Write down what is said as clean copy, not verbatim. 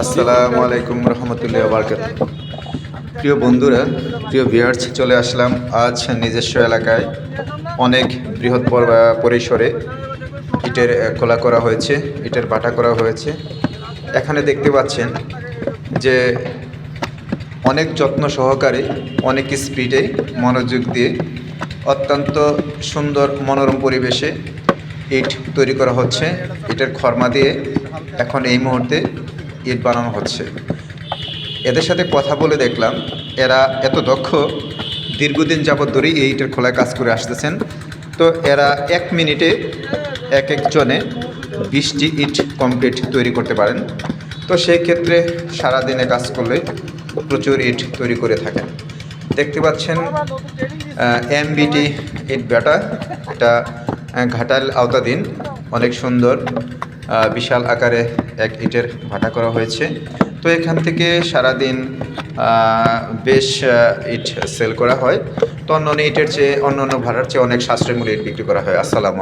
আসসালামু আলাইকুম রহমতুল্লাহ বারকাত। প্রিয় বন্ধুরা, প্রিয় ভিউয়ার্স, চলে আসলাম আজ নিজস্ব এলাকায়। অনেক বৃহৎ পরিসরে ইটের খোলা করা হয়েছে, ইটের ভাটা করা হয়েছে। এখানে দেখতে পাচ্ছেন যে অনেক যত্ন সহকারে, অনেক স্পিডে, মনোযোগ দিয়ে অত্যন্ত সুন্দর মনোরম পরিবেশে ইট তৈরি করা হচ্ছে। ইটের খর্মা দিয়ে এখন এই মুহূর্তে ইট বানানো হচ্ছে। এদের সাথে কথা বলে দেখলাম এরা এত দক্ষ, দীর্ঘদিন যাবৎ ধরেই এই ইটের খোলায় কাজ করে আসতেছেন। তো এরা 1 মিনিটে এক একজনে 20টি ইট কমপ্লিট তৈরি করতে পারেন। তো সেই ক্ষেত্রে সারাদিনে কাজ করলে প্রচুর ইট তৈরি করে থাকেন। দেখতে পাচ্ছেন এমবিটি ইট ভাটা, এটা ঘাটাল আওতাধীন। অনেক সুন্দর বিশাল আকারে এক ইটের ভাটা করা হয়েছে। তো এখান থেকে সারাদিন বেশ ইট সেল করা হয়। তো অন্য ইটের চেয়ে, অন্য ভাড়ার চেয়ে অনেক সাশ্রয়ী মূল্যে ইট বিক্রি করা হয়। আসসালামু